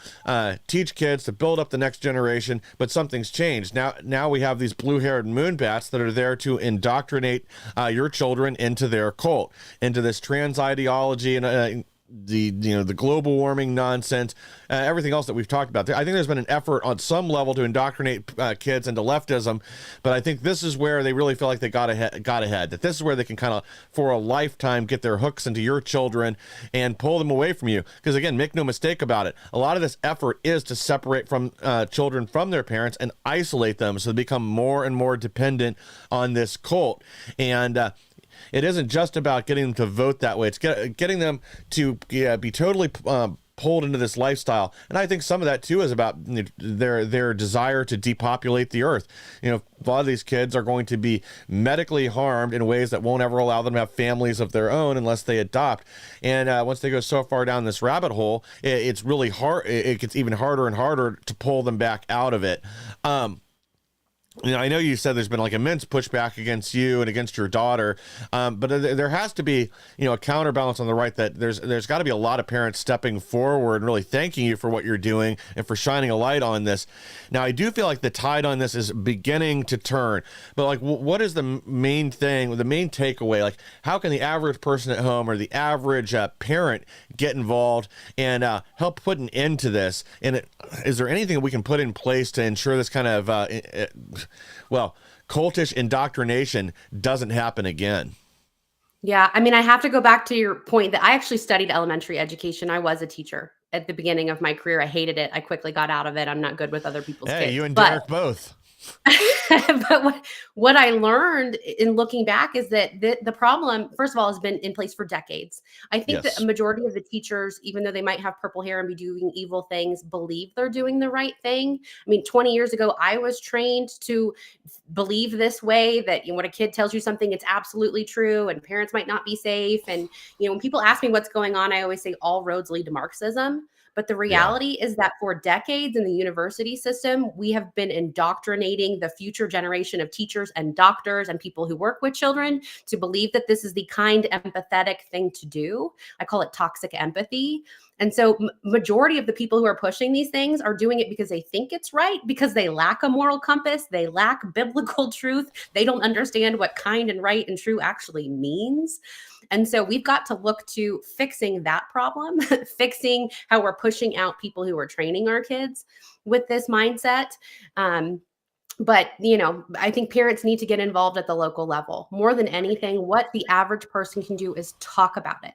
teach kids, to build up the next generation, but something's changed. Now we have these blue-haired moonbats that are there to indoctrinate your children into their cult, into this trans ideology, and the global warming nonsense, everything else that we've talked about. I think there's been an effort on some level to indoctrinate kids into leftism, but I think this is where they really feel like they got ahead, that this is where they can kind of, for a lifetime, get their hooks into your children and pull them away from you. Because again, make no mistake about it, a lot of this effort is to separate from children from their parents and isolate them so they become more and more dependent on this cult. And it isn't just about getting them to vote that way. It's getting them to be totally pulled into this lifestyle. And I think some of that, too, is about their desire to depopulate the earth. A lot of these kids are going to be medically harmed in ways that won't ever allow them to have families of their own unless they adopt. And once they go so far down this rabbit hole, it's really hard. It gets even harder and harder to pull them back out of it. I know you said there's been like immense pushback against you and against your daughter, but there has to be, a counterbalance on the right, that there's got to be a lot of parents stepping forward and really thanking you for what you're doing and for shining a light on this. Now, I do feel like the tide on this is beginning to turn, but like, what is the main thing, the main takeaway? Like, how can the average person at home or the average parent get involved and help put an end to this? And is there anything that we can put in place to ensure this kind of cultish indoctrination doesn't happen again? Yeah, I have to go back to your point that I actually studied elementary education. I was a teacher at the beginning of my career. I hated it. I quickly got out of it. I'm not good with other people's kids. Hey, you and Derek both. But what I learned in looking back is that the problem, first of all, has been in place for decades. I think that a majority of the teachers, even though they might have purple hair and be doing evil things, believe they're doing the right thing. 20 years ago, I was trained to believe this way, that when a kid tells you something, it's absolutely true, and parents might not be safe. And, when people ask me what's going on, I always say all roads lead to Marxism. But the reality is that for decades in the university system, we have been indoctrinating the future generation of teachers and doctors and people who work with children to believe that this is the kind, empathetic thing to do. I call it toxic empathy. And so majority of the people who are pushing these things are doing it because they think it's right, because they lack a moral compass, they lack biblical truth, they don't understand what kind and right and true actually means. And so we've got to look to fixing that problem, fixing how we're pushing out people who are training our kids with this mindset. But, I think parents need to get involved at the local level. More than anything, what the average person can do is talk about it.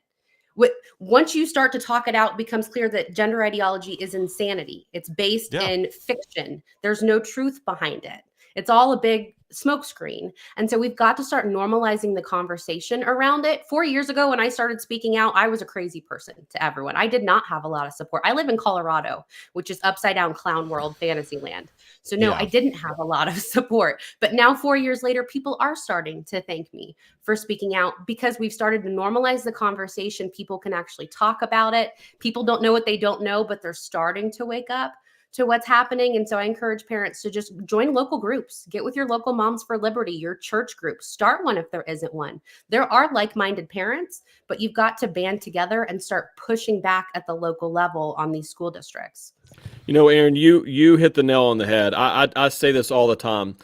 Once you start to talk it out, it becomes clear that gender ideology is insanity. It's based in fiction. There's no truth behind it. It's all a big smokescreen. And so we've got to start normalizing the conversation around it. 4 years ago, when I started speaking out, I was a crazy person to everyone. I did not have a lot of support. I live in Colorado, which is upside down clown world fantasy land. So no, I didn't have a lot of support. But now 4 years later, people are starting to thank me for speaking out because we've started to normalize the conversation. People can actually talk about it. People don't know what they don't know, but they're starting to wake up to what's happening. And so I encourage parents to just join local groups, get with your local Moms for Liberty, your church group, start one if there isn't one. There are like-minded parents, but you've got to band together and start pushing back at the local level on these school districts. You know, Aaron, you hit the nail on the head. I say this all the time.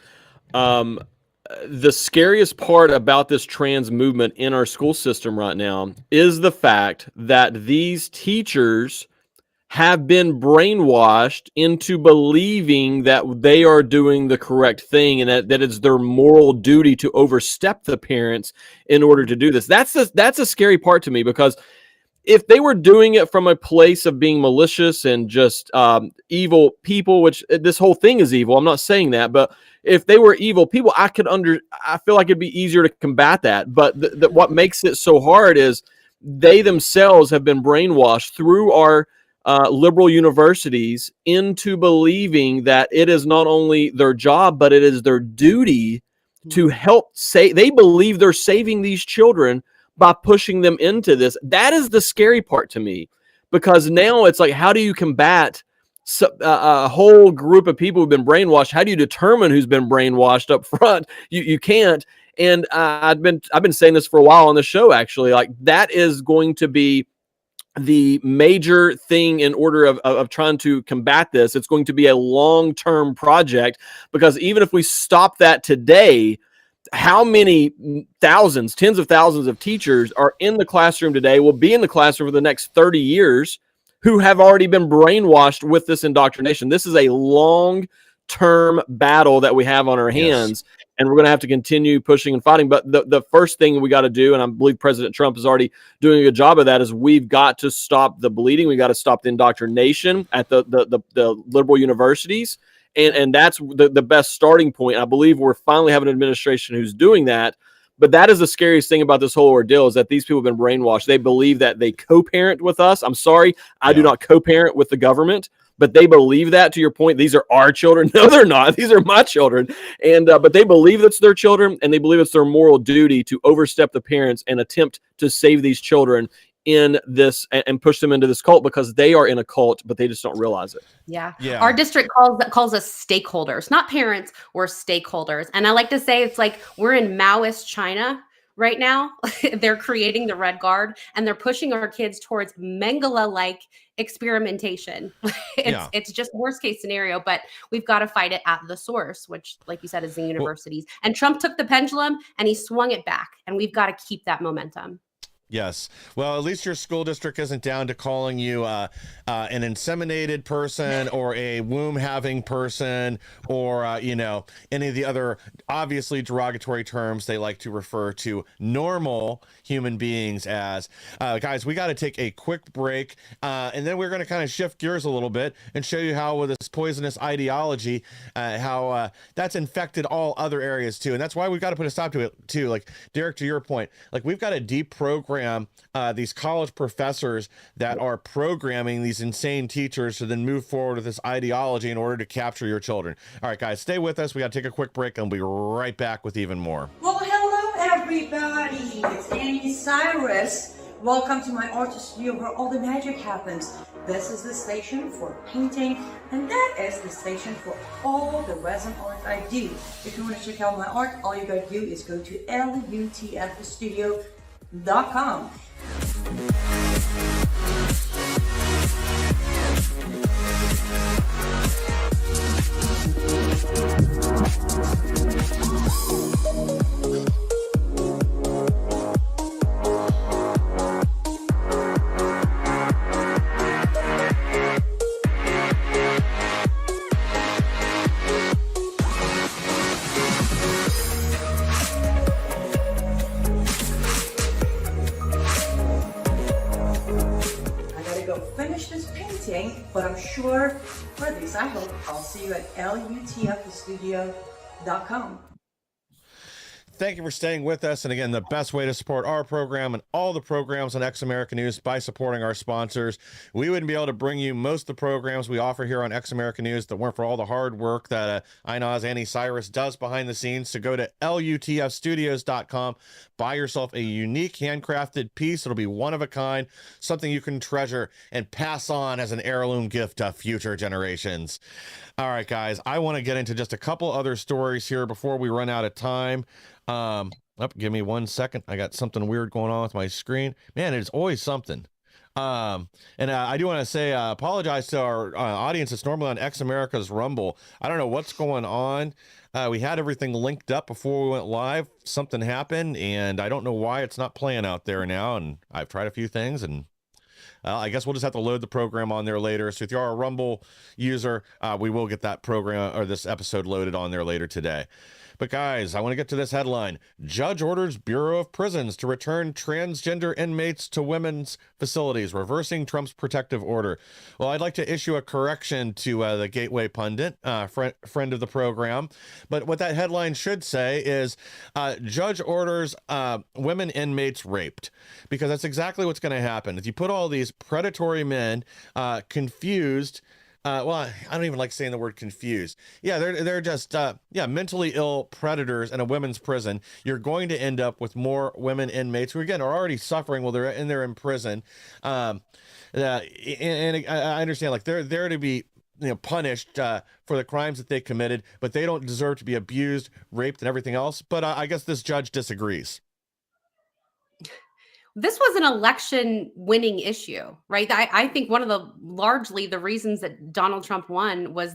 The scariest part about this trans movement in our school system right now is the fact that these teachers have been brainwashed into believing that they are doing the correct thing and that it's their moral duty to overstep the parents in order to do this. That's a scary part to me, because if they were doing it from a place of being malicious and just evil people, which this whole thing is evil, I'm not saying that, but if they were evil people, I feel like it'd be easier to combat that. But what makes it so hard is they themselves have been brainwashed through our liberal universities into believing that it is not only their job, but it is their duty to help they believe they're saving these children by pushing them into this. That is the scary part to me, because now it's like, how do you combat a whole group of people who've been brainwashed? How do you determine who's been brainwashed up front? You can't. And I've been saying this for a while on the show, actually. Like, that is going to be the major thing in order of trying to combat this. It's going to be a long-term project, because even if we stop that today, how many thousands, tens of thousands of teachers are in the classroom today, will be in the classroom for the next 30 years, who have already been brainwashed with this indoctrination. This is a long-term battle that we have on our hands. Yes. And we're going to have to continue pushing and fighting. But the first thing we got to do, and I believe President Trump is already doing a good job of that, is we've got to stop the bleeding. We got to stop the indoctrination at the liberal universities. And that's the best starting point. I believe we're finally having an administration who's doing that. But that is the scariest thing about this whole ordeal, is that these people have been brainwashed. They believe that they co-parent with us. I'm sorry, I do not co-parent with the government. But they believe that, to your point, these are our children. No, they're not. These are my children. And but they believe it's their children, and they believe it's their moral duty to overstep the parents and attempt to save these children in this and push them into this cult, because they are in a cult, but they just don't realize it. Yeah. Our district calls us stakeholders, not parents. We're stakeholders. And I like to say it's like we're in Maoist China right now. They're creating the Red Guard, and they're pushing our kids towards Mengele-like experimentation. It's just worst case scenario, but we've got to fight it at the source, which, like you said, is the universities. And Trump took the pendulum and he swung it back, and we've got to keep that momentum. Yes. Well, at least your school district isn't down to calling you an inseminated person or a womb-having person, or, any of the other obviously derogatory terms they like to refer to normal human beings as. Guys, we got to take a quick break, and then we're going to kind of shift gears a little bit and show you how, with this poisonous ideology, how that's infected all other areas too. And that's why we've got to put a stop to it too. Like, Derek, to your point, like, we've got to deprogram these college professors that are programming these insane teachers to then move forward with this ideology in order to capture your children. All right, guys, stay with us. We got to take a quick break, and we'll be right back with even more. Well, hello, everybody. It's Annie Cyrus. Welcome to my art studio, where all the magic happens. This is the station for painting, and that is the station for all the resin art I do. If you want to check out my art, all you gotta do is go to lutfstudio.com. Finish this painting, but I'm sure, or at least I hope, I'll see you at lutfstudio.com. Thank you for staying with us. And again, the best way to support our program and all the programs on X America News by supporting our sponsors. We wouldn't be able to bring you most of the programs we offer here on X America News that weren't for all the hard work that Inaz Annie Cyrus does behind the scenes. So go to lutfstudios.com, buy yourself a unique handcrafted piece. It'll be one of a kind, something you can treasure and pass on as an heirloom gift to future generations. All right, guys, I want to get into just a couple other stories here before we run out of time. Give me 1 second. I got something weird going on with my screen. Man, it's always something. I do want to say, apologize to our audience. It's normally on X America's Rumble. I don't know what's going on. We had everything linked up before we went live. Something happened, and I don't know why it's not playing out there now. And I've tried a few things, and I guess we'll just have to load the program on there later. So if you are a Rumble user, we will get that program or this episode loaded on there later today. But guys, I want to get to this headline. Judge orders Bureau of Prisons to return transgender inmates to women's facilities, reversing Trump's protective order. Well, I'd like to issue a correction to the Gateway Pundit, friend of the program. But what that headline should say is judge orders women inmates raped, because that's exactly what's going to happen. If you put all these predatory men confused, well, I don't even like saying the word confused. Yeah, they're just mentally ill predators in a women's prison. You're going to end up with more women inmates who, again, are already suffering while they're in prison. And I understand, like, they're there to be punished for the crimes that they committed, but they don't deserve to be abused, raped, and everything else. But I guess this judge disagrees. This was an election winning issue, right? I think one of the reasons that Donald Trump won was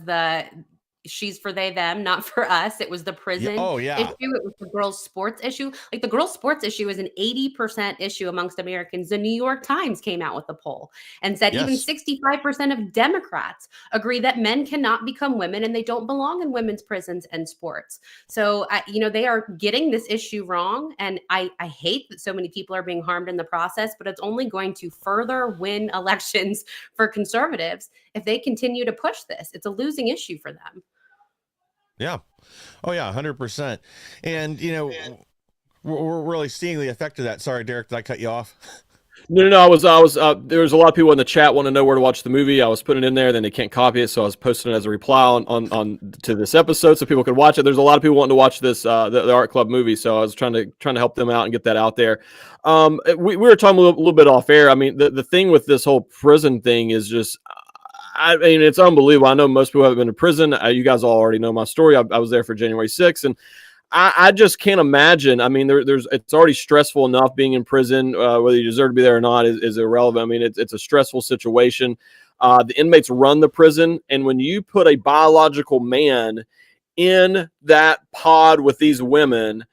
she's for they, them, not for us. It was the prison issue. It was the girls' sports issue. Like, the girls' sports issue is an 80% issue amongst Americans. The New York Times came out with a poll and said even 65% of Democrats agree that men cannot become women and they don't belong in women's prisons and sports. So, they are getting this issue wrong. And I hate that so many people are being harmed in the process, but it's only going to further win elections for conservatives if they continue to push this. It's a losing issue for them. Yeah. Oh, yeah, 100%. And, we're really seeing the effect of that. Sorry, Derek, did I cut you off? No. I was. There was a lot of people in the chat want to know where to watch the movie. I was putting it in there, then they can't copy it, so I was posting it as a reply on to this episode so people could watch it. There's a lot of people wanting to watch this the Art Club movie, so I was trying to help them out and get that out there. We were talking a little bit off air. I mean, the thing with this whole prison thing is just, I mean, it's unbelievable. I know most people haven't been to prison. You guys all already know my story. I was there for January 6th, and I just can't imagine. I mean, it's already stressful enough being in prison. Whether you deserve to be there or not is irrelevant. I mean, it's a stressful situation. The inmates run the prison, and when you put a biological man in that pod with these women,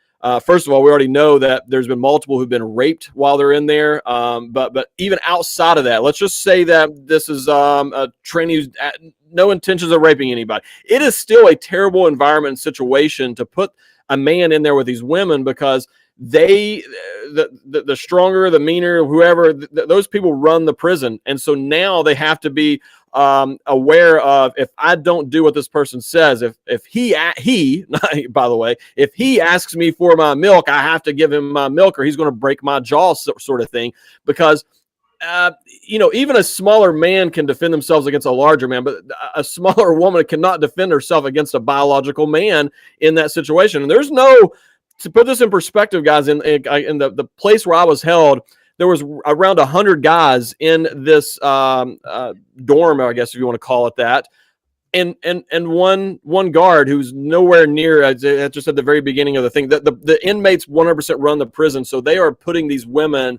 first of all, we already know that there's been multiple who've been raped while they're in there. But even outside of that, let's just say that this is a trainee who's no intentions of raping anybody. It is still a terrible environment and situation to put a man in there with these women, because the stronger, the meaner, whoever, those people run the prison. And so now they have to be aware of, if I don't do what this person says, if he by the way, if he asks me for my milk, I have to give him my milk or he's going to break my jaw, sort of thing. Because even a smaller man can defend themselves against a larger man, but a smaller woman cannot defend herself against a biological man in that situation. And there's no, to put this in perspective, guys, in the place where I was held, there was around 100 guys in this dorm, I guess, if you want to call it that. And one guard who's nowhere near, just at the very beginning of the thing, the inmates 100% run the prison. So they are putting these women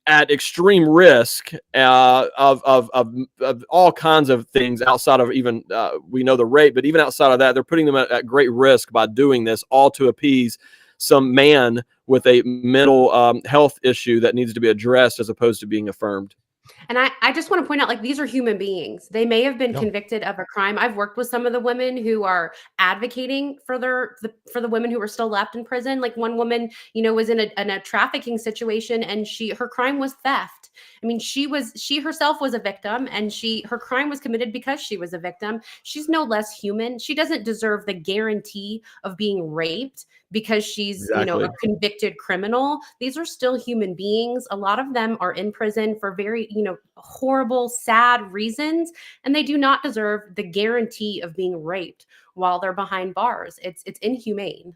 at extreme risk of all kinds of things outside of even, we know the rape, but even outside of that, they're putting them at great risk by doing this, all to appease some man with a mental health issue that needs to be addressed as opposed to being affirmed. And I just want to point out, like, these are human beings. They may have been convicted of a crime. I've worked with some of the women who are advocating for the women who are still left in prison. Like, one woman, was in a trafficking situation, and her crime was theft. I mean, she herself was a victim, and her crime was committed because she was a victim. She's no less human. She doesn't deserve the guarantee of being raped because she's, you know, a convicted criminal. These are still human beings. A lot of them are in prison for very, you know, horrible, sad reasons, and they do not deserve the guarantee of being raped while they're behind bars. It's inhumane.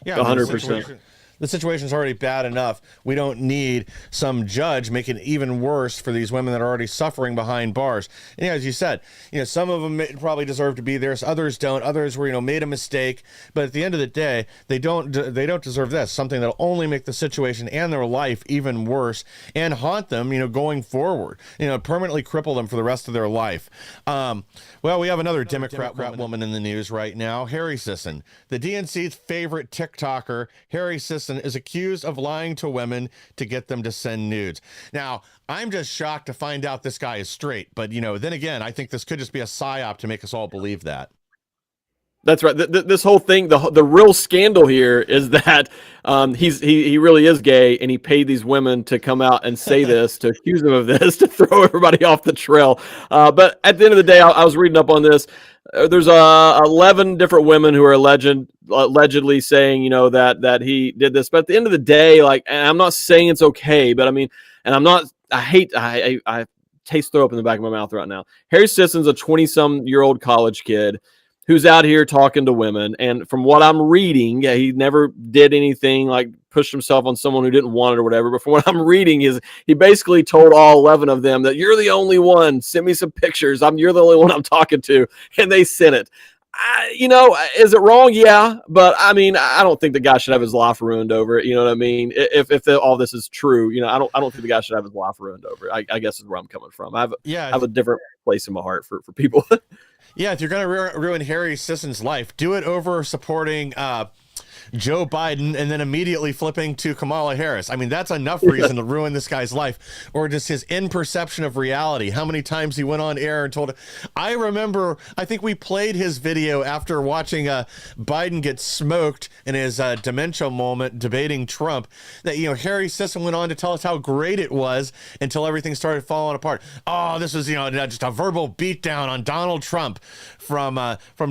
Yeah, 100%. The situation's already bad enough. We don't need some judge making it even worse for these women that are already suffering behind bars. And yeah, as you said, you know, some of them probably deserve to be there. Others don't. Others were, you know, made a mistake. But at the end of the day, they don't deserve this. Something that'll only make the situation and their life even worse and haunt them, you know, going forward. You know, permanently cripple them for the rest of their life. Well, we have another Democrat woman in the news right now, Harry Sisson, the DNC's favorite TikToker. Harry Sisson is accused of lying to women to get them to send nudes. Now, I'm just shocked to find out this guy is straight, but you know, then again, I think this could just be a psyop to make us all believe that. That's right. This whole thing, the real scandal here is that he really is gay, and he paid these women to come out and say this, to accuse him of this, to throw everybody off the trail. But at the end of the day, I was reading up on this. There's 11 different women who are allegedly saying, you know, that he did this. But at the end of the day, like, and I'm not saying it's okay, but I mean, and I taste throw up in the back of my mouth right now. Harry Sisson's a 20-some-year-old college kid who's out here talking to women. And from what I'm reading, he never did anything like push himself on someone who didn't want it or whatever. But from what I'm reading is he basically told all 11 of them that you're the only one. Send me some pictures. You're the only one I'm talking to. And they sent it. You know, is it wrong? Yeah. But I mean, I don't think the guy should have his life ruined over it. You know what I mean? If all this is true, you know, I don't think the guy should have his life ruined over it. I guess is where I'm coming from. I have a different place in my heart for people. Yeah, if you're going to ruin Harry Sisson's life, do it over supporting Joe Biden and then immediately flipping to Kamala Harris. I mean, that's enough reason to ruin this guy's life, or just his imperception of reality. How many times he went on air and told, I remember, I think we played his video after watching Biden get smoked in his dementia moment debating Trump, that, you know, Harry Sisson went on to tell us how great it was until everything started falling apart. Oh, this was, you know, just a verbal beatdown on Donald Trump from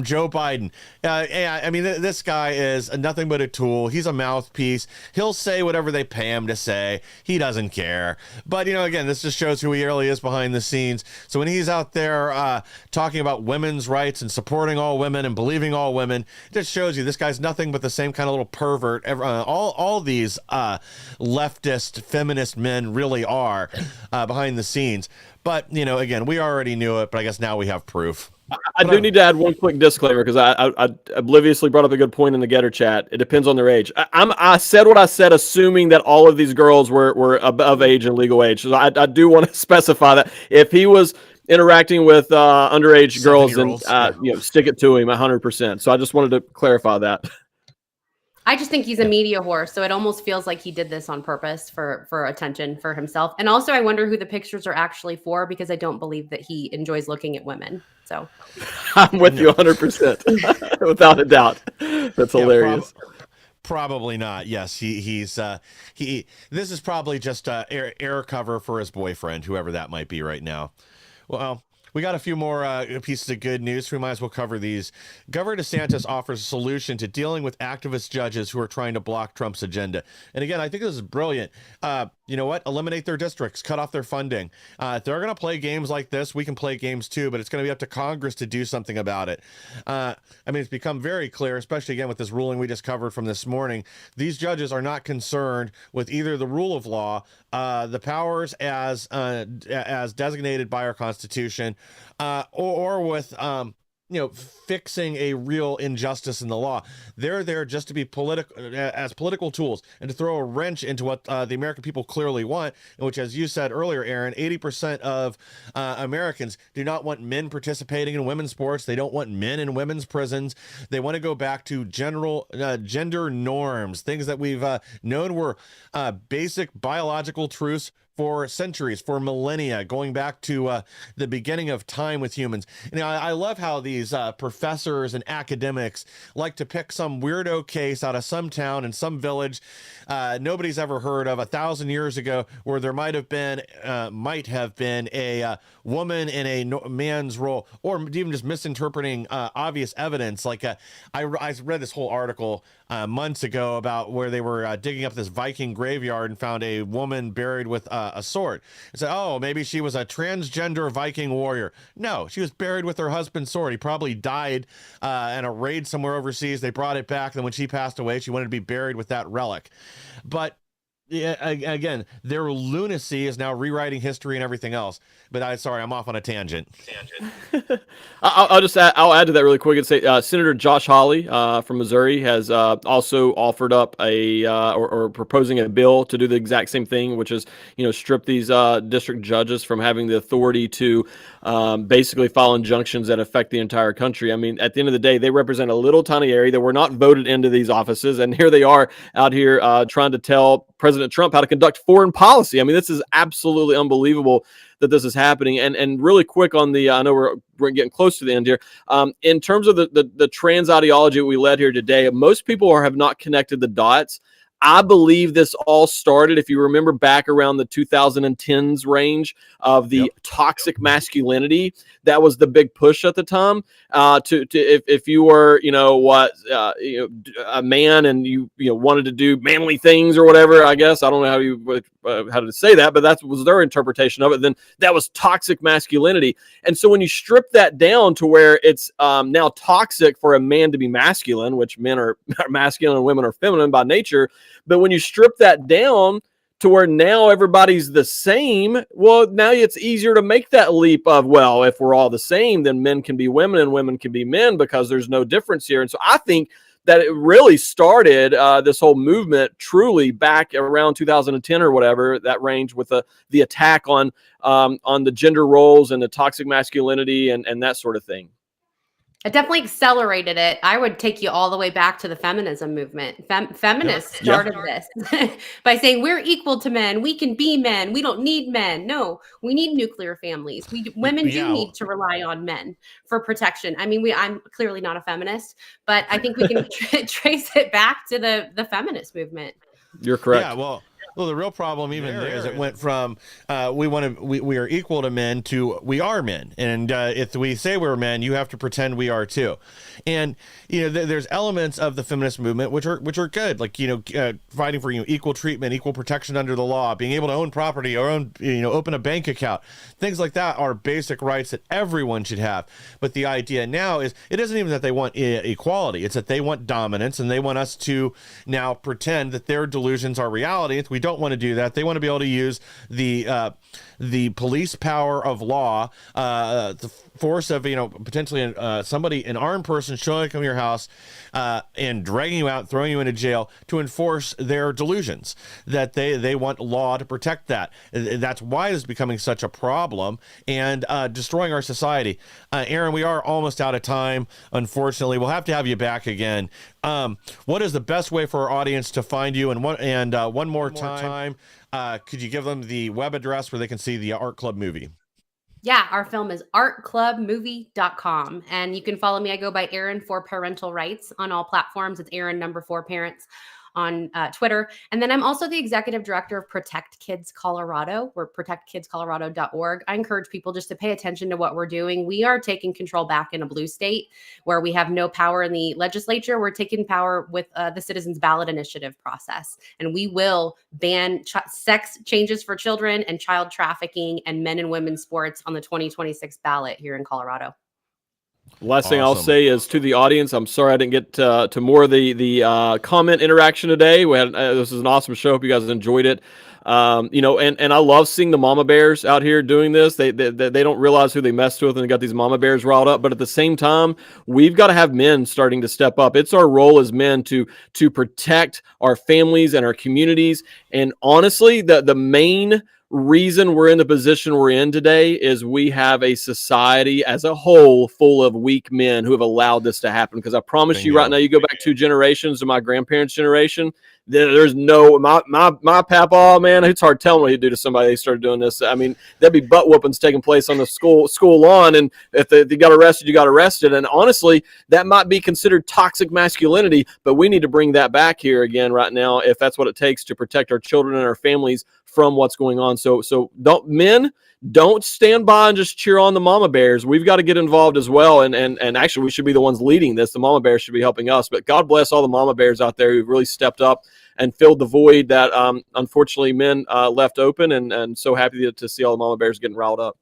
Joe Biden. I mean, this guy is nothing but a tool. He's a mouthpiece. He'll say whatever they pay him to say. He doesn't care. But, you know, again, this just shows who he really is behind the scenes. So when he's out there talking about women's rights and supporting all women and believing all women, it just shows you this guy's nothing but the same kind of little pervert all these leftist feminist men really are behind the scenes. But, you know, again, we already knew it, but I guess now we have proof. I do need to add one quick disclaimer, because I obliviously brought up a good point in the Getter chat. It depends on their age. I said what I said, assuming that all of these girls were above age and legal age. So I do want to specify that if he was interacting with underage girls, then you know, stick it to him 100%. So I just wanted to clarify that. I just think he's a media whore, so it almost feels like he did this on purpose for attention for himself. And also, I wonder who the pictures are actually for, because I don't believe that he enjoys looking at women. So I'm with you 100%, without a doubt. That's hilarious. Probably not. Yes, he's this is probably just air cover for his boyfriend, whoever that might be right now. Well, we got a few more pieces of good news. We might as well cover these. Governor DeSantis offers a solution to dealing with activist judges who are trying to block Trump's agenda. And again, I think this is brilliant. You know what? Eliminate their districts, cut off their funding. If they're going to play games like this, we can play games too, but it's going to be up to Congress to do something about it. I mean, it's become very clear, especially again with this ruling we just covered from this morning. These judges are not concerned with either the rule of law, the powers as designated by our Constitution, or with you know, fixing a real injustice in the law. They're there just to be political tools and to throw a wrench into what the American people clearly want, which, as you said earlier, Aaron, 80% of Americans do not want men participating in women's sports. They don't want men in women's prisons. They want to go back to general gender norms, things that we've known were basic biological truths for centuries, for millennia, going back to the beginning of time with humans. You know, I love how these professors and academics like to pick some weirdo case out of some town in some village nobody's ever heard of 1,000 years ago, where there might have been a woman in a man's role, or even just misinterpreting obvious evidence. Like I read this whole article months ago about where they were digging up this Viking graveyard and found a woman buried with a sword. And said, oh, maybe she was a transgender Viking warrior. No, she was buried with her husband's sword. He probably died in a raid somewhere overseas. They brought it back. Then when she passed away, she wanted to be buried with that relic. But yeah, again, their lunacy is now rewriting history and everything else. But I'm off on a tangent. I'll add to that really quick and say Senator Josh Hawley from Missouri has also offered up or proposing a bill to do the exact same thing, which is, strip these district judges from having the authority to basically file injunctions that affect the entire country. I mean, at the end of the day, they represent a little tiny area that were not voted into these offices, and here they are out here trying to tell President Trump how to conduct foreign policy. I mean, this is absolutely unbelievable that this is happening. And really quick on the, I know we're getting close to the end here. In terms of the trans ideology we led here today, most people have not connected the dots. I believe this all started, if you remember, back around the 2010s range of the toxic masculinity. That was the big push at the time. If you were, a man and you wanted to do manly things or whatever, I guess I don't know how to say that, but that was their interpretation of it. Then that was toxic masculinity. And so when you strip that down to where it's now toxic for a man to be masculine, which men are masculine and women are feminine by nature. But when you strip that down to where now everybody's the same, well, now it's easier to make that leap of, well, if we're all the same, then men can be women and women can be men because there's no difference here. And so I think that it really started this whole movement truly back around 2010 or whatever, that range, with the attack on the gender roles and the toxic masculinity and that sort of thing. It definitely accelerated it. I would take you all the way back to the feminism movement. Feminists started this by saying we're equal to men. We can be men. We don't need men. No, we need nuclear families. Women do need to rely on men for protection. I mean, I'm clearly not a feminist, but I think we can trace it back to the feminist movement. You're correct. Yeah, well, the real problem even there is it went from we are equal to men to we are men, and if we say we're men, you have to pretend we are too. And there's elements of the feminist movement which are good, like fighting for equal treatment, equal protection under the law, being able to own property or open a bank account. Things like that are basic rights that everyone should have. But the idea now is it isn't even that they want equality; it's that they want dominance, and they want us to now pretend that their delusions are reality. We don't want to do that. They want to be able to use the police power of law, the force of potentially somebody, an armed person showing up to your house and dragging you out, throwing you into jail to enforce their delusions. That they want law to protect that. That's why it's becoming such a problem and destroying our society. Aaron, we are almost out of time. Unfortunately, we'll have to have you back again. What is the best way for our audience to find you? And one more time, could you give them the web address where they can see the Art Club movie? Yeah, our film is artclubmovie.com. And you can follow me. I go by Aaron for Parental Rights on all platforms. It's Aaron #4 Parents on Twitter. And then I'm also the executive director of Protect Kids Colorado. We're protectkidscolorado.org. I encourage people just to pay attention to what we're doing. We are taking control back in a blue state where we have no power in the legislature. We're taking power with the Citizens Ballot Initiative process. And we will ban sex changes for children and child trafficking and men and women's sports on the 2026 ballot here in Colorado. Last thing I'll say is to the audience, I'm sorry I didn't get to more of the comment interaction today. We had this is an awesome show. Hope you guys enjoyed it. And I love seeing the mama bears out here doing this. They don't realize who they messed with, and they got these mama bears riled up. But at the same time, we've got to have men starting to step up. It's our role as men to protect our families and our communities. And honestly, the main reason we're in the position we're in today is we have a society as a whole full of weak men who have allowed this to happen. Because I promise you right now, you go back 2 generations to my grandparents' generation, there's no, my papa, man, man, it's hard telling what he'd do to somebody that started doing this. I mean, there'd be butt whoopings taking place on the school lawn, and if they got arrested, you got arrested. And honestly, that might be considered toxic masculinity, but we need to bring that back here again right now if that's what it takes to protect our children and our families from what's going on. So don't stand by and just cheer on the mama bears. We've got to get involved as well. And actually, we should be the ones leading this. The mama bears should be helping us. But God bless all the mama bears out there who've really stepped up and filled the void that unfortunately men left open. And so happy to see all the mama bears getting riled up.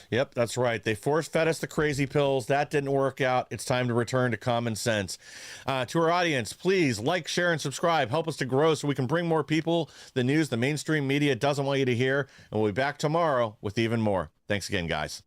Yep, that's right. They force-fed us the crazy pills. That didn't work out. It's time to return to common sense. To our audience, please like, share, and subscribe. Help us to grow so we can bring more people the news the mainstream media doesn't want you to hear. And we'll be back tomorrow with even more. Thanks again, guys.